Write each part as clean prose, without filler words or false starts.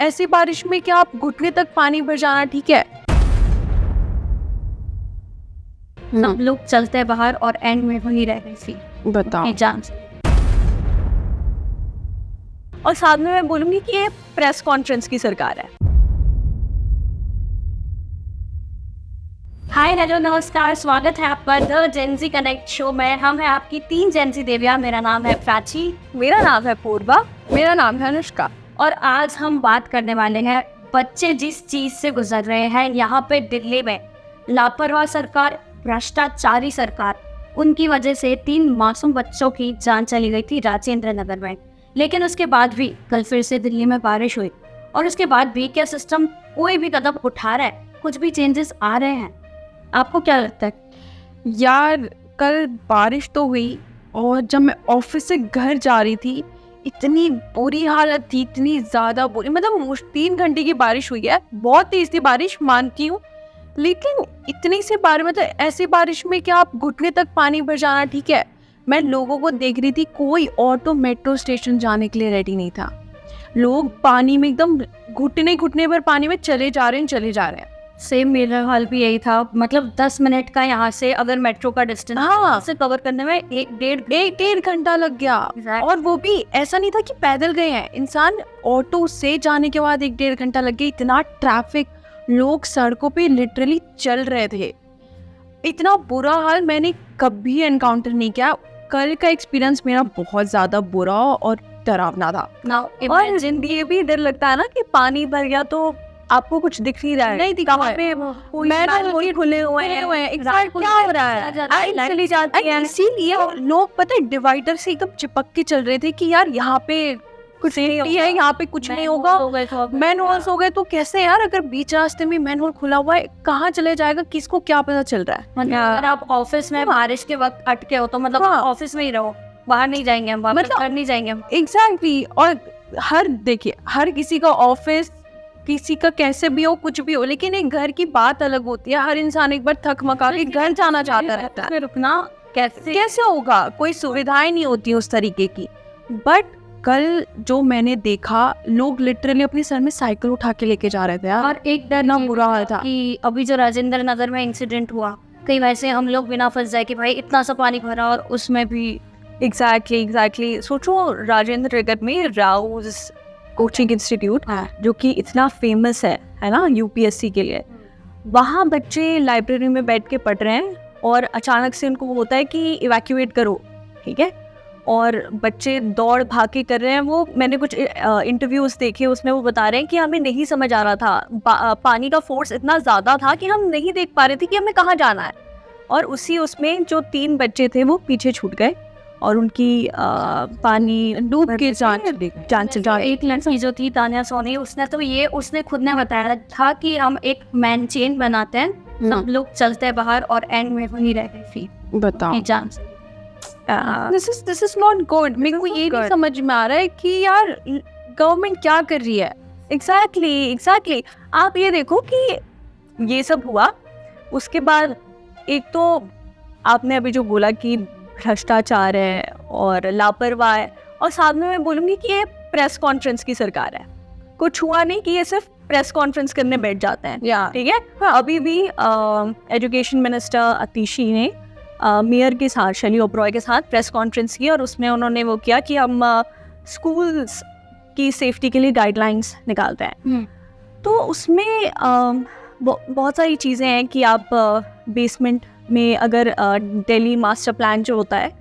ऐसी बारिश में क्या आप घुटने तक पानी भर जाना ठीक है? सब लोग चलते हैं बाहर और एंड में वही रह गई थी बताओ। जान से। और साथ में मैं बोलूंगी कि ये प्रेस कॉन्फ्रेंस की सरकार है। हाय हेलो नमस्कार, स्वागत है आपका द जेंजी कनेक्ट शो में। हम हैं आपकी 3 जेंजी देविया। मेरा नाम है प्राची, मेरा नाम है पूर्वा, मेरा नाम है अनुष्का। और आज हम बात करने वाले हैं बच्चे जिस चीज से गुजर रहे हैं यहाँ पे दिल्ली में। लापरवाह सरकार, भ्रष्टाचारी सरकार, उनकी वजह से 3 मासूम बच्चों की जान चली गई थी राजेंद्र नगर में। लेकिन उसके बाद भी कल फिर से दिल्ली में बारिश हुई और उसके बाद भी क्या सिस्टम कोई भी कदम उठा रहा है? कुछ भी चेंजेस आ रहे हैं? आपको क्या लगता है? यार कल बारिश तो हुई और जब मैं ऑफिस से घर जा रही थी इतनी बुरी हालत थी, इतनी ज़्यादा बुरी। मतलब 3 घंटे की बारिश हुई है, बहुत तेज थी बारिश, मानती हूँ, लेकिन इतनी सी बारिश, मतलब ऐसी बारिश में क्या आप घुटने तक पानी भर जाना ठीक है? मैं लोगों को देख रही थी, कोई ऑटो मेट्रो स्टेशन जाने के लिए रेडी नहीं था। लोग पानी में एकदम घुटने भर पानी में चले जा रहे हैं। सेम मेरा हाल भी यही था। मतलब 10 मिनट का यहाँ से अगर मेट्रो का डिस्टेंस से कवर करने में एक डेढ़ घंटा लग गया। और वो भी ऐसा नहीं था कि पैदल गए हैं, इंसान ऑटो से जाने के बाद 1-1.5 घंटा लग गया। इतना ट्रैफिक, लोग सड़कों पे लिटरली चल रहे थे। इतना बुरा हाल मैंने कभी एनकाउंटर नहीं किया। कल का एक्सपीरियंस मेरा बहुत ज्यादा बुरा और डरावना था। और ये भी डर लगता है ना कि पानी भर गया तो आपको कुछ दिख नहीं रहा है, नहीं दिखा है, खुले हुए हैं, क्या हो रहा है, चली जाती है। इसीलिए लोग पता है डिवाइडर से एकदम चिपक के चल रहे थे कि यार यहाँ पे कुछ नहीं है, यहाँ पे कुछ नहीं होगा। मैन होल्स हो गए तो कैसे यार, अगर बीच रास्ते में मैन होल खुला हुआ है, कहाँ चले जाएगा, किसको क्या पता चल रहा है। अगर आप ऑफिस में बारिश के वक्त अटके हो तो मतलब ऑफिस में ही रहो, बाहर नहीं जाएंगे हम, मतलब घर नहीं जाएंगे हम। एग्जैक्टली। और देखिए, हर किसी का ऑफिस, किसी का कैसे भी हो, कुछ भी हो, लेकिन एक घर की बात अलग होती है। हर इंसान एक बार थक मका के घर जाना चाहता रहता है। रुकना कैसे होगा? कोई सुविधाएं नहीं होती उस तरीके की। बट कल जो मैंने देखा, लोग लिटरली अपने सर में साइकिल उठा के लेके जा रहे थे यार। और एक डर ना बुरा हाल था कि अभी जो राजेंद्र नगर में इंसिडेंट हुआ, कहीं वैसे हम लोग बिना फंस जाए कि भाई इतना सा पानी भरा और उसमें भी। एग्जैक्टली। सोचो, राजेंद्र नगर में राउज कोचिंग इंस्टीट्यूट, जो कि इतना फेमस है ना यूपीएससी के लिए, वहाँ बच्चे लाइब्रेरी में बैठ के पढ़ रहे हैं और अचानक से उनको होता है कि इवैक्यूएट करो, ठीक है? और बच्चे दौड़ भाग के कर रहे हैं। वो मैंने कुछ इंटरव्यूज़ देखे, उसमें वो बता रहे हैं कि हमें नहीं समझ आ रहा था, पानी का फोर्स इतना ज़्यादा था कि हम नहीं देख पा रहे थे कि हमें कहाँ जाना है। और उसमें जो 3 बच्चे थे वो पीछे छूट गए और उनकी पानी डूब के जान चल। एक लड़की जो थी तानिया सोनी, उसने खुद ने बताया था कि हम एक मैन चेन बनाते हैं, सब लोग चलते हैं बाहर और एंड में वही रह गई थी। बताओ। जान से। This is not good. मेरे को ये नहीं समझ में आ रहा है कि यार गवर्नमेंट क्या कर रही है। एग्जैक्टली। आप ये देखो कि ये सब हुआ, उसके बाद एक तो आपने अभी जो बोला कि भ्रष्टाचार है और लापरवाह है, और साथ में मैं बोलूँगी कि ये प्रेस कॉन्फ्रेंस की सरकार है। कुछ हुआ नहीं कि ये सिर्फ प्रेस कॉन्फ्रेंस करने बैठ जाते हैं, ठीक है? अभी भी एजुकेशन मिनिस्टर अतिशी ने मेयर के साथ, शैली ओबरॉय के साथ प्रेस कॉन्फ्रेंस की और उसमें उन्होंने वो किया कि हम स्कूल्स की सेफ्टी के लिए गाइडलाइंस निकालते हैं। तो उसमें बहुत सारी चीज़ें हैं कि आप बेसमेंट में, अगर दिल्ली मास्टर प्लान जो होता है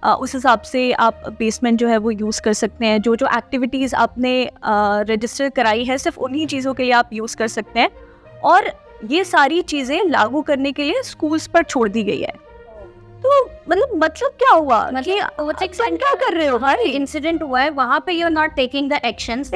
उस हिसाब से आप बेसमेंट जो है वो यूज़ कर सकते हैं। जो एक्टिविटीज़ आपने रजिस्टर कराई है, सिर्फ उन्हीं चीज़ों के लिए आप यूज़ कर सकते हैं। और ये सारी चीज़ें लागू करने के लिए स्कूल्स पर छोड़ दी गई है। तो मतलब क्या हुआ? क्या कर रहे हो? हर इंसिडेंट हुआ है वहाँ पे you are not taking the actions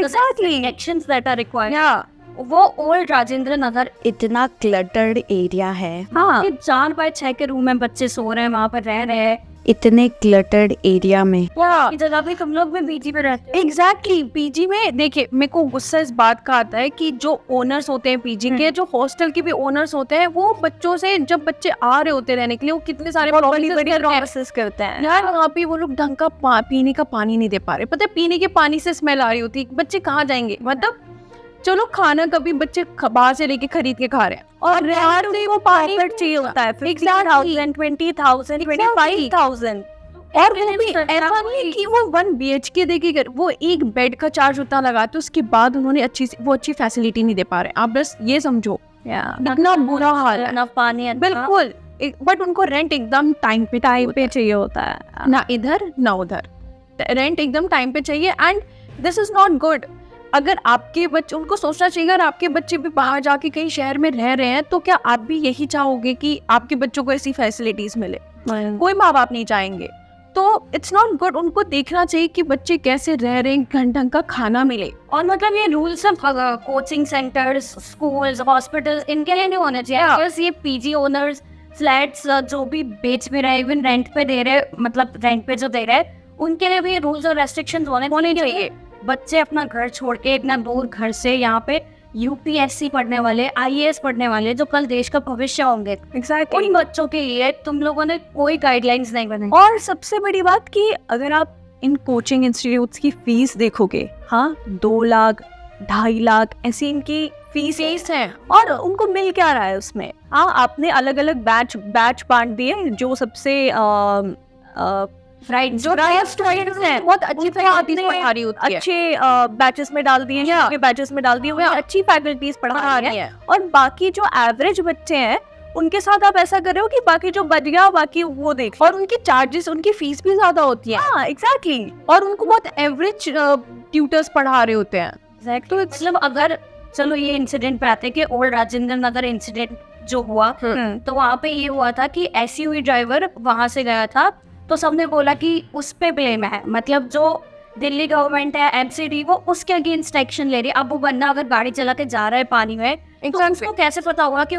that are required. वो ओल्ड राजेंद्र नगर इतना क्लटर्ड एरिया है। हाँ, 4 बाय 6 के रूम में बच्चे सो रहे हैं, वहाँ पर रह रहे हैं इतने क्लटर्ड एरिया में। जगह पे तुम लोग भी पीजी में रहते हैं। एग्जैक्टली। पीजी में देखिए, मेरे को गुस्सा इस बात का आता है कि जो ओनर्स होते हैं पीजी के, जो हॉस्टल के भी ओनर्स होते हैं, वो बच्चों से, जब बच्चे आ रहे होते रहने के लिए, वो कितने सारे प्रोमिस करते हैं यार। वहाँ पे वो लोग ढंग का पीने का पानी नहीं दे पा रहे। पता है, पीने के पानी से स्मेल आ रही होती है, बच्चे कहाँ जाएंगे? मतलब चलो खाना कभी बच्चे बाहर से लेके खरीद के खा रहे हैं, और यार उनको पासवर्ड चाहिए होता है 15,000 20,000 25,000 और वो भी ऐसा नहीं है कि वो 1 BHK देके वो एक बेड का चार्ज उतना लगाते, उसके बाद उन्होंने अच्छी फैसिलिटी नहीं दे पा रहे। आप बस ये समझो इतना बुरा हाल है। ना पानी बिल्कुल, बट उनको रेंट एकदम टाइम पे चाहिए होता है, ना इधर ना उधर, रेंट एकदम टाइम पे चाहिए। And this is not good. अगर आपके बच्चे, उनको सोचना चाहिए अगर आपके बच्चे भी बाहर जाके कहीं शहर में रह रहे हैं तो क्या आप भी यही चाहोगे कि आपके बच्चों को ऐसी फैसिलिटीज मिले? कोई माँ बाप नहीं चाहेंगे। तो इट्स नॉट गुड। उनको देखना चाहिए कि बच्चे कैसे रह रहे हैं, ढंग का खाना मिले। और मतलब ये रूल्स सब कोचिंग सेंटर्स, स्कूल्स, हॉस्पिटल्स, इनके लिए नहीं होने चाहिए। बस ये पीजी ओनर्स फ्लैट्स जो भी बेच भी रहे, इवन रेंट पे दे रहे, मतलब रेंट पे जो दे रहे, उनके लिए भी रूल्स और रेस्ट्रिक्शंस होने चाहिए। बच्चे अपना घर छोड़ के इतना दूर घर से यहाँ पे यूपीएससी पढ़ने वाले, आईएएस पढ़ने वाले, जो कल देश का भविष्य होंगे, एग्जैक्टली उन बच्चों के लिए तुम लोगों ने कोई गाइडलाइंस नहीं बनाई। और सबसे बड़ी बात कि अगर आप इन कोचिंग इंस्टीट्यूट्स की फीस देखोगे, हाँ 2 लाख 2.5 लाख ऐसी इनकी फीस है। और उनको मिल क्या रहा है उसमें? हाँ, आपने अलग अलग बैच बांट दिए, जो सबसे राइट, जो स्टूडेंट्स हैं बहुत अच्छी फैकल्टीज पढ़ा रही होती है, अच्छे बैचेस में डाल दिए हैं, बैचेस में डाल दिए हुए अच्छी फैकल्टीज पढ़ा रही हैं। और बाकी जो एवरेज बच्चे हैं उनके साथ आप ऐसा कर रहे हो कि बाकी जो बच गया बाकी वो देख, और उनकी चार्जेस, उनकी फीस भी ज्यादा होती है। हाँ एग्जैक्टली, और उनको बहुत एवरेज ट्यूटर्स पढ़ा रहे होते हैं। तो मतलब अगर चलो ये इंसिडेंट पे आते हैं कि ओल्ड राजेंद्र नगर इंसिडेंट जो हुआ, तो वहाँ पे ये हुआ था कि एसयूवी ड्राइवर वहां से गया था, तो सबने बोला कि उस पे ब्लेम है, मतलब जो दिल्ली गवर्नमेंट है, एमसीडी, वो उसके अगेंस्ट एक्शन ले रही है। अब वो बंदा अगर गाड़ी चला के जा रहा है पानी में, तो उसको कैसे पता होगा कि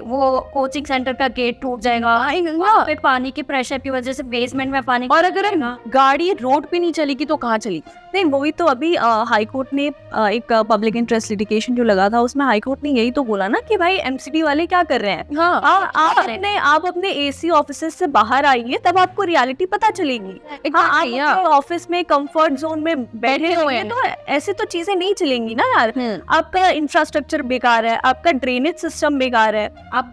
वो कोचिंग सेंटर का गेट टूट जाएगा, वहाँ पे पानी के प्रेशर की वजह से बेसमेंट में पानी, और अगर गाड़ी रोड पे नहीं चलेगी तो कहाँ चलेगी? नहीं, वही तो अभी हाई कोर्ट ने एक पब्लिक इंटरेस्ट लिटिगेशन जो लगा था उसमें हाई कोर्ट ने यही तो बोला ना कि भाई एमसीडी वाले क्या कर रहे हैं। हाँ, आप अपने एसी ऑफिस से बाहर आइए, तब आपको रियलिटी पता चलेगी। आप ऑफिस में कंफर्ट जोन में बैठे हुए हैं तो ऐसे तो चीजें नहीं चलेंगी ना यार। आपका इंफ्रास्ट्रक्चर बेकार है, आपका ड्रेनेज सिस्टम बेकार है, आप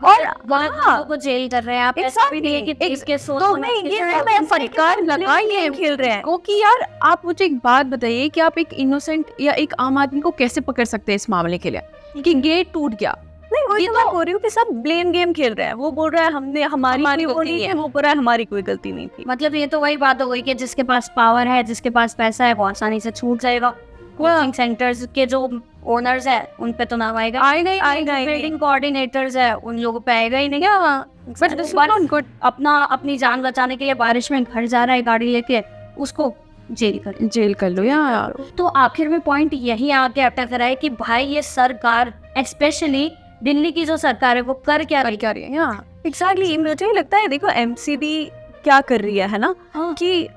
को जेल कर रहे हैं, आप ऐसा भी नहीं है कि इसके सरकार लगाइए खेल रहे हैं। क्योंकि यार आप मुझे एक बात बताइए कि आप एक इनोसेंट या एक आम आदमी को कैसे पकड़ सकते हैं इस मामले के लिए कि गेट टूट गया? नहीं, वही तो मैं बोल रही हूँ कि सब ब्लेम गेम खेल रहे हैं। वो बोल रहा है हमारी गलती है, वो बोल रहा है हमारी कोई गलती नहीं थी। मतलब ये तो वही बात हो गई कि जिसके पास पावर है, जिसके पास पैसा है, वो आसानी से छूट जाएगा। कोचिंग सेंटर्स के जो ओनर्स है उन पे तो नाम आएगा, बिल्डिंग कोऑर्डिनेटर्स है उन लोगों पे आएगा ही नहीं। But this is not good. अपनी जान बचाने के लिए बारिश में घर जा रहा है गाड़ी लेके, उसको जेल कर लो यार। तो आखिर में पॉइंट यही आके अटक रहा है कि भाई ये सरकार, स्पेशली दिल्ली की जो सरकार है, वो कर क्या रही है। एग्जैक्टली, मुझे लगता है देखो एमसीडी क्या कर रही है ना, कि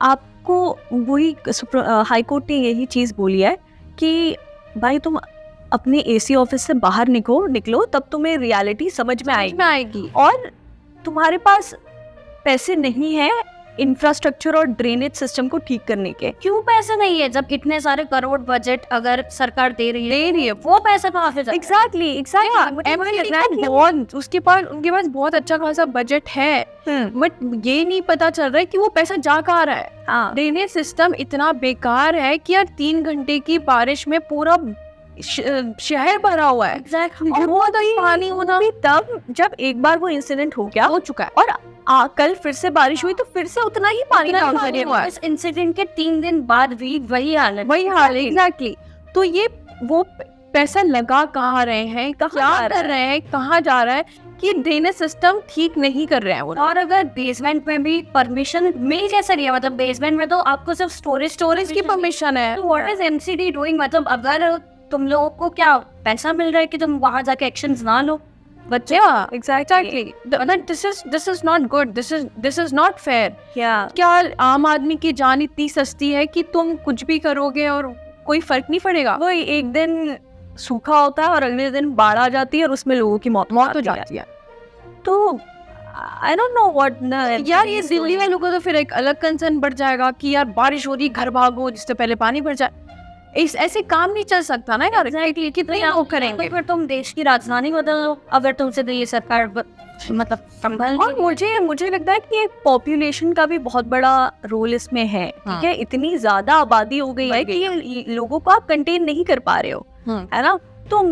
आपको वही हाई कोर्ट ने यही चीज बोली है कि भाई तुम अपने एसी ऑफिस से बाहर निकलो तब तुम्हें रियलिटी समझ में आएगी। और तुम्हारे पास पैसे नहीं है इंफ्रास्ट्रक्चर और ड्रेनेज सिस्टम को ठीक करने के। क्यों पैसे नहीं है जब इतने सारे करोड़ बजट अगर सरकार दे रही है, वो पैसा कहाँ से? एग्जैक्टली उनके पास बहुत अच्छा खासा बजट है, बट ये नहीं पता चल रहा है कि वो पैसा जा कहाँ रहा है। ड्रेनेज सिस्टम इतना बेकार है कि यार 3 घंटे की बारिश में पूरा शहर भरा हुआ है। पानी होना भी तब जब एक बार वो इंसिडेंट हो चुका है, और कल फिर से बारिश हुई तो फिर से उतना ही पानी हुआ। इस इंसिडेंट के 3 दिन बाद भी वही हाल है। एग्जैक्टली। तो ये वो पैसा लगा कहाँ रहे हैं, क्या कर रहे हैं, कहाँ जा रहा है कि ड्रेनेज सिस्टम ठीक नहीं कर रहे हैं वो। और अगर बेसमेंट में भी परमिशन मिल कैसे रही है, मतलब बेसमेंट में तो आपको सिर्फ स्टोरेज की परमिशन है। तो व्हाट इज एमसीडी डूइंग? मतलब अगर तुम लोगों को क्या पैसा मिल रहा है कि तुम वहां जाके एक्शंस ना लो? बच्चे exactly, this is not good, this is not fair. क्या आम आदमी की जान इतनी सस्ती है कि तुम कुछ भी करोगे और कोई फर्क नहीं पड़ेगा? वो एक दिन सूखा होता है और अगले दिन बाढ़ आ जाती है और उसमें लोगों की मौत हो जाती है। तो आई डोंट नो व्हाट यार, ये दिल्ली वालों को तो फिर एक अलग कंसर्न बढ़ जाएगा कि यार बारिश हो रही, घर भागो जिससे पहले पानी भर जाए। ऐसे काम नहीं चल सकता ना यार, कितने लोग करेंगे। फिर तुम देश की राजधानी बदल लो अगर तुमसे तो ये सरकार मतलब संभल। और मुझे लगता है कि पॉपुलेशन का भी बहुत बड़ा रोल इसमें है। ठीक है, इतनी ज्यादा आबादी हो गई है कि लोगों को आप कंटेन नहीं कर पा रहे हो, है ना। तो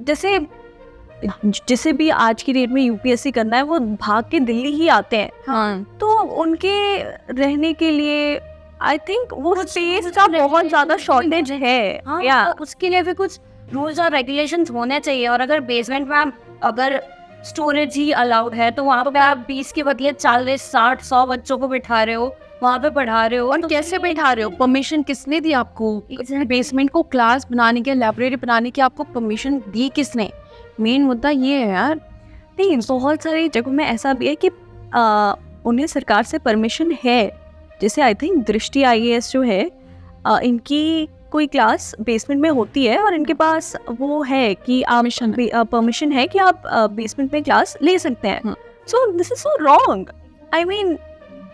जैसे भी आज की डेट में यूपीएससी करना है वो भाग के दिल्ली ही आते हैं। तो उनके रहने के लिए आई थिंक वो स्पेस का बहुत ज्यादा शॉर्टेज है। या उसके लिए भी कुछ रूल्स और रेगुलेशंस होने चाहिए। और अगर बेसमेंट में अगर स्टोरेज ही अलाउड है तो वहाँ पे आप 20 के बदले 40, 60, 100 बच्चों को बिठा रहे हो, वहाँ पे पढ़ा रहे हो। और कैसे बैठा रहे हो? परमिशन किसने दी आपको? बेसमेंट को क्लास बनाने के, लाइब्रेरी बनाने की आपको परमिशन दी किसने? मेन मुद्दा ये है यार। नहीं, बहुत सारी जगहों में ऐसा भी है कि उन्हें सरकार से परमिशन है। जैसे आई थिंक दृष्टि IAS जो है, इनकी कोई क्लास बेसमेंट में होती है और इनके पास वो है कि परमिशन है कि आप बेसमेंट में क्लास ले सकते हैं। So this is so wrong. I mean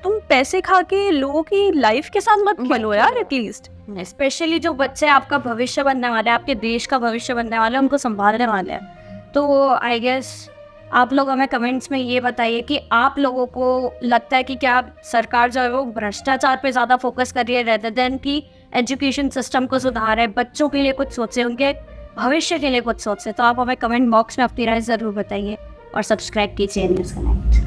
तुम पैसे खा के लोगों की लाइफ के साथ मत खेलो यार एटलीस्ट। स्पेशली जो बच्चे आपका भविष्य बनने वाले हैं, आपके देश का भविष्य बनने वाले हैं, उनको संभालने वाले हैं। तो आई गेस आप लोग हमें कमेंट्स में ये बताइए कि आप लोगों को लगता है कि क्या सरकार जो है वो भ्रष्टाचार पे ज़्यादा फोकस कर रही है रेदर देन कि एजुकेशन सिस्टम को सुधारे, बच्चों के लिए कुछ सोचे, उनके भविष्य के लिए कुछ सोचे। तो आप हमें कमेंट बॉक्स में अपनी राय ज़रूर बताइए और सब्सक्राइब कीजिए न्यूज़ कनेक्ट।